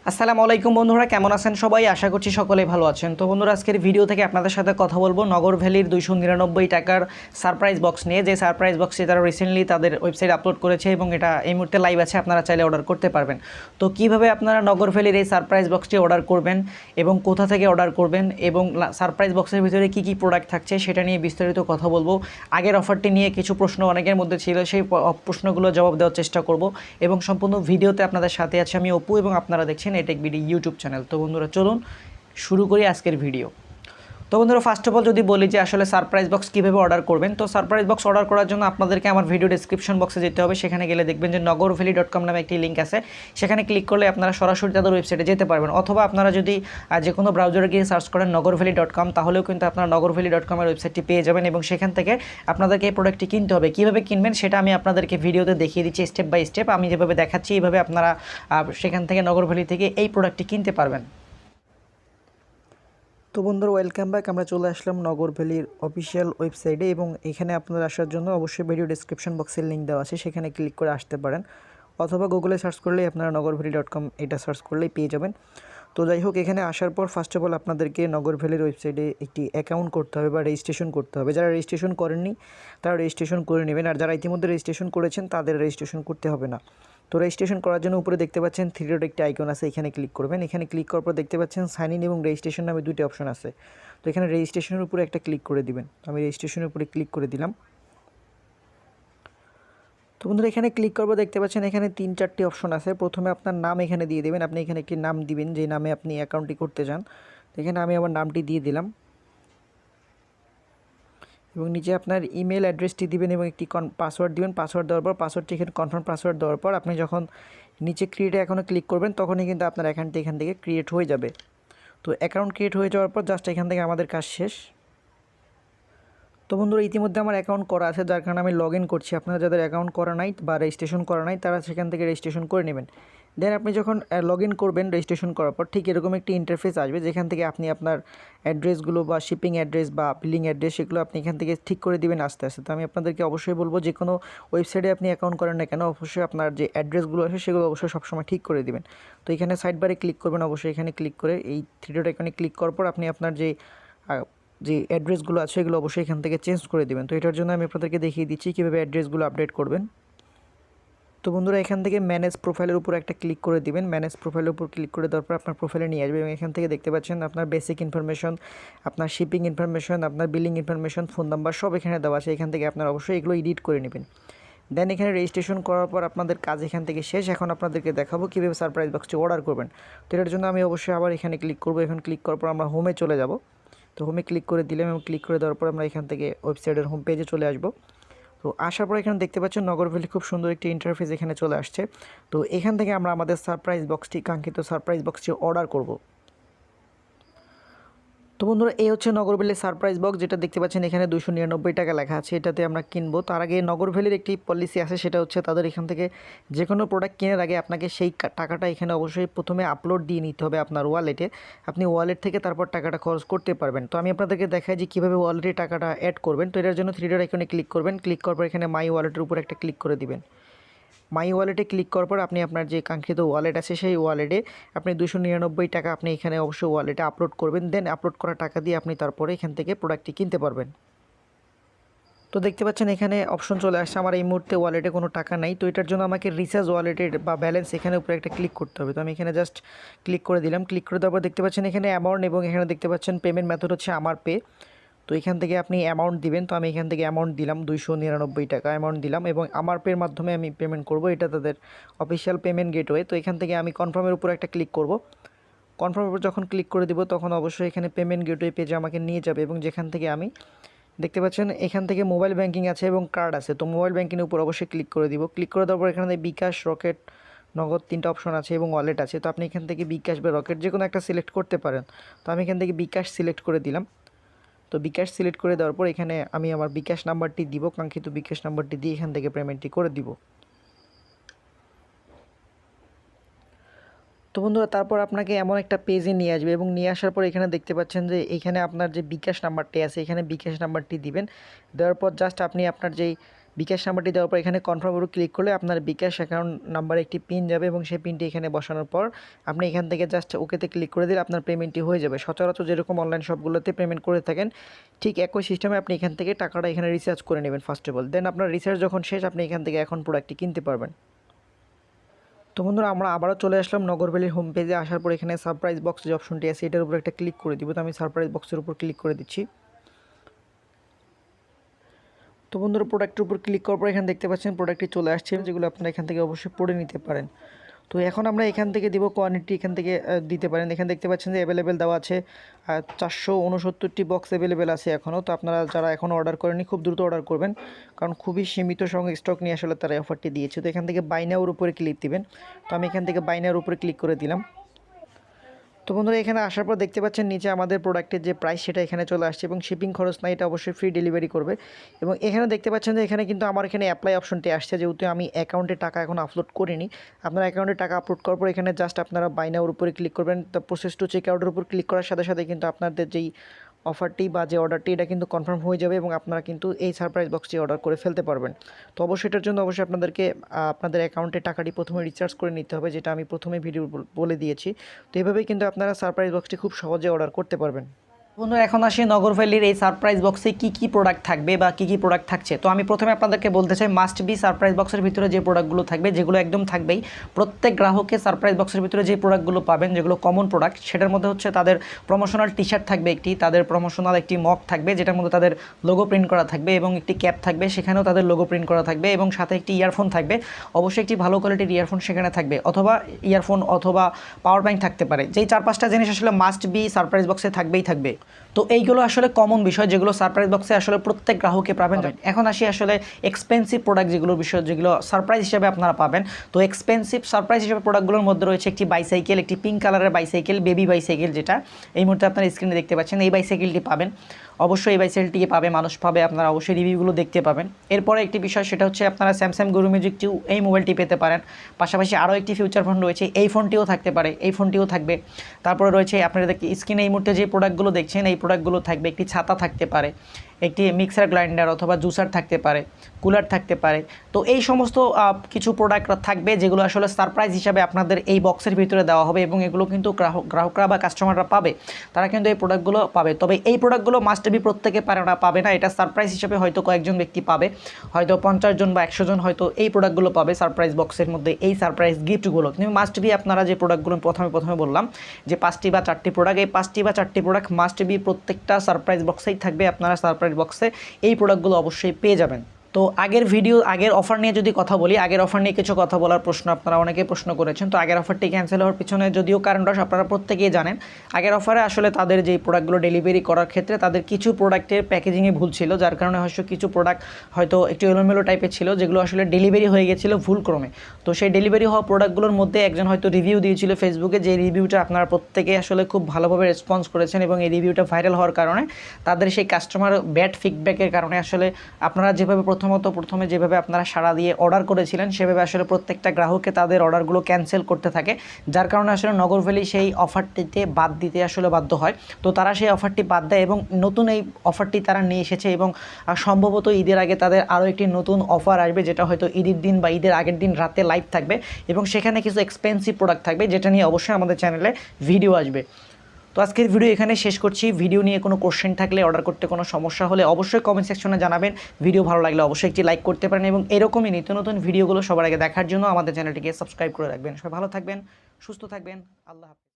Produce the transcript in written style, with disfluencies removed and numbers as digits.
আসসালামু আলাইকুম বন্ধুরা, কেমন আছেন সবাই? আশা করছি সকলেই ভালো আছেন। তো বন্ধুরা, আজকের ভিডিও থেকে আপনাদের সাথে কথা বলবো নগর ভ্যালির 299 টাকার সারপ্রাইজ বক্স নিয়ে। যে সারপ্রাইজ বক্সটি তারা রিসেন্টলি তাদের ওয়েবসাইট আপলোড করেছে এবং এটা এই মুহূর্তে লাইভ আছে, আপনারা চাইলে অর্ডার করতে পারবেন। তো কিভাবে আপনারা নগর ভ্যালির এই সারপ্রাইজ বক্সটি অর্ডার করবেন এবং কোথা থেকে অর্ডার করবেন এবং সারপ্রাইজ বক্সের ভিতরে কী কী প্রোডাক্ট থাকছে সেটা নিয়ে বিস্তারিত কথা বলবো। আগের অফারটি নিয়ে কিছু প্রশ্ন অনেকের মধ্যে ছিল, সেই প্রশ্নগুলো জবাব দেওয়ার চেষ্টা করব এবং সম্পূর্ণ ভিডিওতে আপনাদের সাথে আছে আমি অপু এবং আপনারা দেখছেন এটেক বিডি ইউটিউব চ্যানেল। তো বন্ধুরা, চলুন শুরু করি আজকের ভিডিও। তো বন্ধুরা, ফার্স্ট অফ অল যদি বলি যে আসলে সারপ্রাইজ বক্স কীভাবে অর্ডার করবেন, তো সারপ্রাইজ বক্স অর্ডার করার জন্য আপনাদেরকে আমার ভিডিও ডেসক্রিপশন বক্সে যেতে হবে। সেখানে গেলে দেখবেন যে NOGORVALLY.com নামে একটি লিঙ্ক আছে, সেখানে ক্লিক করলে আপনারা সরাসরি তাদের ওয়েবসাইটে যেতে পারবেন। অথবা আপনারা যদি যে কোনো ব্রাউজারে গিয়ে সার্চ করেন NOGORVALLY.com, তাহলেও কিন্তু আপনারা NOGORVALLY.com এর ওয়েবসাইটটি পেয়ে যাবেন এবং সেখান থেকে আপনাদেরকে এই প্রোডাক্টটি কিনতে হবে। কীভাবে কিনবেন সেটা আমি আপনাদেরকে ভিডিওতে দেখিয়ে দিচ্ছি স্টেপ বাই স্টেপ। আমি যেভাবে দেখাচ্ছি এইভাবে আপনারা সেখান থেকে নগর ভ্যালি থেকে এই প্রোডাক্টটি কিনতে পারবেন। তো বন্ধুরা, ওয়েলকাম ব্যাক। আমরা চলে আসলাম নগর ভ্যালির অফিসিয়াল ওয়েবসাইটে এবং এখানে আপনারা আসার জন্য অবশ্যই ভিডিও ডেসক্রিপশন বক্সের লিঙ্ক দেওয়া আছে, সেখানে ক্লিক করে আসতে পারেন। অথবা গুগলে সার্চ করলেই আপনারা NOGORVALLY.com এটা সার্চ করলেই পেয়ে যাবেন। তো যাই হোক, এখানে আসার পর ফার্স্ট অফ অল আপনাদেরকে নগর ভ্যালির ওয়েবসাইটে একটি অ্যাকাউন্ট করতে হবে বা রেজিস্ট্রেশন করতে হবে। যারা রেজিস্ট্রেশন করেননি তারা রেজিস্ট্রেশন করে নেবেন, আর যারা ইতিমধ্যে রেজিস্ট্রেশন করেছেন তাদের রেজিস্ট্রেশন করতে হবে না। তো রেজিস্ট্রেশন করার জন্য উপরে দেখতে পাচ্ছেন 3 ডট একটি আইকন আছে, এখানে ক্লিক করবেন। এখানে ক্লিক করার পর দেখতে পাচ্ছেন সাইন ইন এবং রেজিস্ট্রেশন নামে দুটি অপশন আছে। তো এখানে রেজিস্ট্রেশনের উপরে একটা ক্লিক করে দিবেন। আমি রেজিস্ট্রেশনের উপরে ক্লিক করে দিলাম। তো বন্ধুরা, এখানে ক্লিক করবো, দেখতে পাচ্ছেন এখানে 3-4টি অপশন আছে। প্রথমে আপনার নাম এখানে দিয়ে দেবেন। আপনি এখানে একটি নাম দিবেন যে নামে আপনি অ্যাকাউন্টটি করতে চান। তো এখানে আমি আমার নামটি দিয়ে দিলাম এবং নিচে আপনার ইমেল অ্যাড্রেসটি দিবেন এবং একটি পাসওয়ার্ড দিবেন। পাসওয়ার্ড দেওয়ার পর পাসওয়ার্ডটি এখানে কনফার্ম পাসওয়ার্ড দেওয়ার পর আপনি যখন নিচে ক্রিয়েট অ্যাকাউন্টে ক্লিক করবেন তখনই কিন্তু আপনার অ্যাকাউন্টটি এখান থেকে ক্রিয়েট হয়ে যাবে। তো অ্যাকাউন্ট ক্রিয়েট হয়ে যাওয়ার পর জাস্ট এখান থেকে আমাদের কাজ শেষ। তো বন্ধুরা, ইতিমধ্যে আমার অ্যাকাউন্ট করা আছে, যার কারণে আমি লগ ইন করছি। আপনারা যাদের অ্যাকাউন্ট করা নাই বা রেজিস্ট্রেশন করা নাই তারা সেখান থেকে রেজিস্ট্রেশন করে নেবেন। দেন আপনি যখন লগ ইন করবেন রেজিস্ট্রেশন করার পর ঠিক এরকম একটি ইন্টারফেস আসবে, যেখান থেকে আপনি আপনার অ্যাড্রেসগুলো বা শিপিং অ্যাড্রেস বা বিলিং অ্যাড্রেস সেগুলো আপনি এখান থেকে ঠিক করে দিবেন আস্তে আস্তে। তো আমি আপনাদেরকে অবশ্যই বলবো, যে কোনো ওয়েবসাইটে আপনি অ্যাকাউন্ট করেন না কেন, অবশ্যই আপনার যে অ্যাড্রেসগুলো আছে সেগুলো অবশ্যই সবসময় ঠিক করে দিবেন। তো এখানে সাইড বারে ক্লিক করবেন, অবশ্যই এখানে ক্লিক করে এই 3 ডট আইকনে ক্লিক করার পর আপনি আপনার যে অ্যাড্রেসগুলো আছে সেগুলো অবশ্যই এখান থেকে চেঞ্জ করে দেবেন। তো এটার জন্য আমি আপনাদেরকে দেখিয়ে দিচ্ছি কীভাবে অ্যাড্রেসগুলো আপডেট করবেন। তো বন্ধুরা, এখান থেকে ম্যানেজ প্রোফাইলের উপর একটা ক্লিক করে দিবেন। ম্যানেজ প্রোফাইলের উপর ক্লিক করে দেওয়ার পর আপনার প্রোফাইলে নিয়ে আসবে এবং এখান থেকে দেখতে পাচ্ছেন আপনার বেসিক ইনফরমেশন, আপনার শিপিং ইনফরমেশন, আপনার বিলিং ইনফরমেশন, ফোন নাম্বার সব এখানে দেওয়া আছে। এখান থেকে আপনার অবশ্যই এগুলো এডিট করে নেবেন। দেন এখানে রেজিস্ট্রেশন করার পর আপনাদের কাজ এখান থেকে শেষ। এখন আপনাদেরকে দেখাবো কীভাবে সারপ্রাইজ বক্সটি অর্ডার করবেন। তো এটার জন্য আমি অবশ্যই আবার এখানে ক্লিক করবো। এখন ক্লিক করার পর আমরা হোমে চলে যাব। তো হোমে ক্লিক করে দিলাম এবং ক্লিক করে দেওয়ার পর আমরা এখান থেকে ওয়েবসাইটের হোম পেজে চলে আসব। তো আসার পর এখানে দেখতে পাচ্ছেন নগর ভ্যালি খুব সুন্দর একটি ইন্টারফেস এখানে চলে আসছে। তো এখান থেকে আমরা আমাদের সারপ্রাইজ বক্সটি, কাঙ্ক্ষিত সারপ্রাইজ বক্সটি অর্ডার করব। তো বন্ধুরা, এই হচ্ছে নগর ভ্যালির সারপ্রাইজ বক্স, যেটা দেখতে পাচ্ছেন এখানে 299 টাকা লেখা আছে। এটাতে আমরা কিনবো। তার আগে নগর ভ্যালির একটি পলিসি আছে, সেটা হচ্ছে তাদের এখান থেকে যে কোনো প্রোডাক্ট কেনার আগে আপনাকে সেই টাকাটা এখানে অবশ্যই প্রথমে আপলোড দিয়ে নিতে হবে আপনার ওয়ালেটে। আপনি ওয়ালেট থেকে তারপর টাকাটা খরচ করতে পারবেন। তো আমি আপনাদেরকে দেখাই যে কীভাবে ওয়ালেটে টাকাটা অ্যাড করবেন। তো এটার জন্য 3 ডট আইকনে ক্লিক করবেন। ক্লিক করার পর এখানে মাই ওয়ালেটের উপর একটা ক্লিক করে দিবেন। মাই ওয়ালেটে ক্লিক করার পর আপনি আপনার যে কাঙ্ক্ষিত ওয়ালেট আছে সেই ওয়ালেটে আপনি 299 টাকা আপনি এখানে অবশ্যই ওয়ালেটে আপলোড করবেন। দেন আপলোড করা টাকা দিয়ে আপনি তারপরে এখান থেকে প্রোডাক্টটি কিনতে পারবেন। তো দেখতে পাচ্ছেন এখানে অপশন চলে আসছে। আমার এই মুহূর্তে ওয়ালেটে কোনো টাকা নাই, তো এটার জন্য আমাকে রিচার্জ ওয়ালেটের বা ব্যালেন্স এখানে উপরে একটা ক্লিক করতে হবে। তো আমি এখানে জাস্ট ক্লিক করে দিলাম। ক্লিক করে দেওয়ার পর দেখতে পাচ্ছেন এখানে অ্যামাউন্ট এবং এখানে দেখতে পাচ্ছেন পেমেন্ট মেথড হচ্ছে আমার পে। তো এখান থেকে আপনি অ্যামাউন্ট দিবেন। তো আমি এখান থেকে অ্যামাউন্ট দিলাম 299 টাকা অ্যামাউন্ট দিলাম এবং আমার পের মাধ্যমে আমি পেমেন্ট করব। এটা তাদের অফিসিয়াল পেমেন্ট গেটওয়ে। তো এখান থেকে আমি কনফার্মের উপর একটা ক্লিক করব। কনফার্মের উপর যখন ক্লিক করে দিব তখন অবশ্যই এখানে পেমেন্ট গেটওয়ে পেজে আমাকে নিয়ে যাবে এবং যেখান থেকে আমি দেখতে পাচ্ছেন এখান থেকে মোবাইল ব্যাঙ্কিং আছে এবং কার্ড আছে। তো মোবাইল ব্যাঙ্কিংয়ের উপর অবশ্যই ক্লিক করে দিব। ক্লিক করে দেওয়ার পর এখানে বিকাশ, রকেট, নগদ 3টা অপশন আছে এবং ওয়ালেট আছে। তো আপনি এখান থেকে বিকাশ বা রকেট যে কোনো একটা সিলেক্ট করতে পারেন। তো আমি এখান থেকে বিকাশ সিলেক্ট করে দিলাম। তো বিকাশ সিলেক্ট করে দেওয়ার পর এখানে আমি আমার বিকাশ নাম্বারটি দিব, কাঙ্ক্ষিত বিকাশ নাম্বারটি দিয়ে এখান থেকে পেমেন্টটি করে দিব। তো বন্ধুরা, তারপর আপনাকে এমন একটা পেজে নিয়ে আসবে এবং নিয়ে আসার পর এখানে দেখতে পাচ্ছেন যে এখানে আপনার যে বিকাশ নাম্বারটি আছে এখানে বিকাশ নাম্বারটি দিবেন। দেওয়ার পর জাস্ট আপনি আপনার যেই বিকাশ নাম্বারটি দেওয়ার পর এখানে কনফার্ম উপর ক্লিক করলে আপনার বিকাশ অ্যাকাউন্ট নাম্বারে একটি পিন যাবে এবং সেই পিনটি এখানে বসানোর পর আপনি এখান থেকে জাস্ট ওকেতে ক্লিক করে দিলে আপনার পেমেন্টটি হয়ে যাবে। সচরাচর যেরকম অনলাইন শপগুলোতে পেমেন্ট করে থাকেন ঠিক একই সিস্টেমে আপনি এখান থেকে টাকাটা এখানে রিচার্জ করে নেবেন ফার্স্ট অফ অল। দেন আপনার রিচার্জ যখন শেষ আপনি এখান থেকে এখন প্রোডাক্টটি কিনতে পারবেন। তো বন্ধুরা আমরা আবারও চলে আসলাম নগর ভ্যালির হোম পেজে। আসার পর এখানে সারপ্রাইজ বক্স যে অপশনটি আছে এটার উপর একটা ক্লিক করে দিব। তো আমি সারপ্রাইজ বক্সের উপর ক্লিক করে দিচ্ছি। তো বন্ধুরা প্রোডাক্টের উপর ক্লিক করার পর এখানে দেখতে পাচ্ছেন প্রোডাক্টটি চলে আসছে, যেগুলো আপনারা এখান থেকে অবশ্যই পড়ে নিতে পারেন। তো এখন আমরা এখান থেকে দিব কোয়ান্টিটি এখান থেকে দিতে পারেন। এখানে দেখতে পাচ্ছেন যে অ্যাভেলেবেল দেওয়া আছে 469টি বক্স অ্যাভেলেবেল আছে এখনও। তো আপনারা যারা এখনও অর্ডার করেননি খুব দ্রুত অর্ডার করবেন, কারণ খুবই সীমিত সংখ্যক স্টক নিয়ে আসলে তারা অফারটি দিয়েছে। তো এখান থেকে বাই নাওর উপরে ক্লিক দিবেন। তো আমি এখান থেকে বাই নাওর উপরে ক্লিক করে দিলাম। তো বন্ধুরা এখানে আসার পর দেখতে পাচ্ছেন নিচে আমাদের প্রোডাক্টের যে প্রাইস সেটা এখানে চলে আসছে এবং শিপিং খরচ নাই, এটা অবশ্যই ফ্রি ডেলিভারি করবে। এবং এখানে দেখতে পাচ্ছেন যে এখানে কিন্তু আমার এখানে অ্যাপ্লাই অপশনটি আসছে, যেহেতু আমি অ্যাকাউন্টে টাকা এখন আপলোড করিনি। আপনার অ্যাকাউন্টে টাকা আপলোড করার পর এখানে জাস্ট আপনারা বাই নাওর উপরে ক্লিক করবেন। তো প্রসেস টু চেক আউটের উপর ক্লিক করার সাথে সাথে কিন্তু আপনাদের যেই অফারটি বা যে অর্ডারটি এটা কিন্তু কনফার্ম হয়ে যাবে এবং আপনারা কিন্তু এই সারপ্রাইজ বক্সটি অর্ডার করে ফেলতে পারবেন। তো অবশ্যই এটার জন্য অবশ্যই আপনাদেরকে আপনাদের অ্যাকাউন্টে টাকাটি প্রথমে রিচার্জ করে নিতে হবে, যেটা আমি প্রথমে ভিডিও বলে দিয়েছি। তো এইভাবেই কিন্তু আপনারা সারপ্রাইজ বক্সটি খুব সহজে অর্ডার করতে পারবেন। বন্ধুরা এখন আসি নগর ভ্যালির এই সারপ্রাইজ বক্সে কী প্রোডাক্ট থাকবে বা কী প্রোডাক্ট থাকছে। তো আমি প্রথমে আপনাদেরকে বলতে চাই মাস্ট বি সারপ্রাইজ বক্সের ভিতরে যে প্রোডাক্টগুলো থাকবে, যেগুলো একদম থাকবেই প্রত্যেক গ্রাহককে সারপ্রাইজ বক্সের ভিতরে যে প্রোডাক্টগুলো পাবেন যেগুলো কমন প্রোডাক্ট, সেটার মধ্যে হচ্ছে তাদের প্রমোশনাল টি শার্ট থাকবে একটি, তাদের প্রমোশনাল একটি মগ থাকবে যেটার মধ্যে তাদের লোগো প্রিন্ট করা থাকবে এবং একটি ক্যাপ থাকবে সেখানেও তাদের লোগো প্রিন্ট করা থাকবে এবং সাথে একটি ইয়ারফোন থাকবে। অবশ্যই একটি ভালো কোয়ালিটির ইয়ারফোন সেখানে থাকবে, অথবা ইয়ারফোন অথবা পাওয়ার ব্যাংক থাকতে পারে। যেই 4-5টা জিনিস আসলে মাস্ট বি সারপ্রাইজ বক্সে থাকবেই থাকবে। তো এইগুলো আসলে কমন বিষয় যেগুলো সারপ্রাইজ বক্সে আসলে প্রত্যেক গ্রাহকে পাবেন। এখন আসি আসলে এক্সপেন্সিভ প্রোডাক্ট যেগুলোর বিষয়, যেগুলো সারপ্রাইজ হিসেবে আপনারা পাবেন। তো এক্সপেন্সিভ সারপ্রাইজ হিসেবে প্রোডাক্টগুলোর মধ্যে রয়েছে একটি বাইসাইকেল, একটি পিঙ্ক কালারের বাইসাইকেল, বেবি বাইসাইকেল, যেটা এই মুহূর্তে আপনারা স্ক্রিনে দেখতে পাচ্ছেন। এই বাইসাইকেলটি পাবেন, অবশ্যই এই বাইসাইকেলটিকে পাবে মানুষ পাবে, আপনারা অবশ্যই রিভিউগুলো দেখতে পাবেন। এরপরে একটি বিষয় সেটা হচ্ছে আপনারা স্যামসাং গুরু মিউজিক 2 এই মোবাইলটি পেতে পারেন। পাশাপাশি আরও একটি ফিউচার ফোন রয়েছে, এই ফোনটিও থাকতে পারে, এই ফোনটিও থাকবে। তারপরে রয়েছে আপনারা স্ক্রিনে এই মুহূর্তে যে প্রোডাক্টগুলো দেখছেন এই প্রোডাক্টগুলো থাকবে। একটি ছাতা থাকতে পারে, একটি মিক্সার গ্রাইন্ডার অথবা জুসার থাকতে পারে, কুলার থাকতে পারে। তো এই সমস্ত কিছু প্রোডাক্ট থাকবে যেগুলো আসলে সারপ্রাইজ হিসাবে আপনাদের এই বক্সের ভিতরে দেওয়া হবে এবং এগুলো কিন্তু গ্রাহকরা বা কাস্টমাররা পাবে, তারা কিন্তু এই প্রোডাক্টগুলো পাবে। তবে এই প্রোডাক্টগুলো মাস্ট বি প্রত্যেকে পাবে না, এটা সারপ্রাইজ হিসাবে হয়তো কয়েকজন ব্যক্তি পাবে, হয়তো 50 জন বা 100 জন হয়তো এই প্রোডাক্টগুলো পাবে সারপ্রাইজ বক্সের মধ্যে, এই সারপ্রাইজ গিফটগুলো। কিন্তু মাস্ট বি আপনারা যে প্রোডাক্টগুলো প্রথমে বললাম যে 5টি বা 4টি প্রোডাক্ট, এই 5টি বা 4টি প্রোডাক্ট মাস্ট বি প্রত্যেকটা সারপ্রাইজ বক্সেই থাকবে। আপনারা সারপ্রাইজ বক্সে এই প্রোডাক্টগুলো অবশ্যই পেয়ে যাবেন। তো আগের অফার নিয়ে যদি কথা বলি, আগের অফার নিয়ে কিছু কথা বলার প্রশ্ন আপনারা অনেকেই প্রশ্ন করেছেন। তো আগের অফারটি ক্যান্সেল হওয়ার পিছনে যদিও কারণটা আপনারা প্রত্যেকেই জানেন। আগের অফারে আসলে তাদের যেই প্রোডাক্টগুলো ডেলিভারি করার ক্ষেত্রে তাদের কিছু প্রোডাক্টের প্যাকেজিংয়ে ভুল ছিল, যার কারণে হয়তো কিছু প্রোডাক্ট হয়তো একটু এলোমেলো টাইপের ছিল, যেগুলো আসলে ডেলিভারি হয়ে গেছিলো ভুলক্রমে। তো সেই ডেলিভারি হওয়া প্রোডাক্টগুলোর মধ্যে একজন হয়তো রিভিউ দিয়েছিল ফেসবুকে, যে রিভিউটা আপনারা প্রত্যেকেই আসলে খুব ভালোভাবে রেসপন্স করেছেন এবং এই রিভিউটা ভাইরাল হওয়ার কারণে তাদের সেই কাস্টমার ব্যাড ফিডব্যাকের কারণে আসলে আপনারা যেভাবে প্রথমে যেভাবে আপনারা সাড়া দিয়ে অর্ডার করেছিলেন সেভাবে আসলে প্রত্যেকটা গ্রাহককে তাদের অর্ডারগুলো ক্যান্সেল করতে থাকে, যার কারণে আসলে নগর ভ্যালি সেই অফারটিতে বাদ দিতে আসলে বাধ্য হয়। তো তারা সেই অফারটি বাদ দেয় এবং নতুন এই অফারটি তারা নিয়ে এসেছে এবং সম্ভবত ঈদের আগে তাদের আরও একটি নতুন অফার আসবে, যেটা হয়তো ঈদের দিন বা ঈদের আগের দিন রাতে লাইভ থাকবে এবং সেখানে কিছু এক্সপেন্সিভ প্রোডাক্ট থাকবে, যেটা নিয়ে অবশ্যই আমাদের চ্যানেলে ভিডিও আসবে। তো আজকের ভিডিও এখানে শেষ করছি। ভিডিও নিয়ে কোনো কোশ্চেন থাকলে, অর্ডার করতে কোনো সমস্যা হলে অবশ্যই কমেন্ট সেকশনে জানাবেন। ভিডিও ভালো লাগলে অবশ্যই একটি লাইক করতে পারেন এবং এরকমই নিত্য নতুন ভিডিওগুলো সবার আগে দেখার জন্য আমাদের চ্যানেলটিকে সাবস্ক্রাইব করে রাখবেন। সবাই ভালো থাকবেন, সুস্থ থাকবেন, আল্লাহ হাফেজ।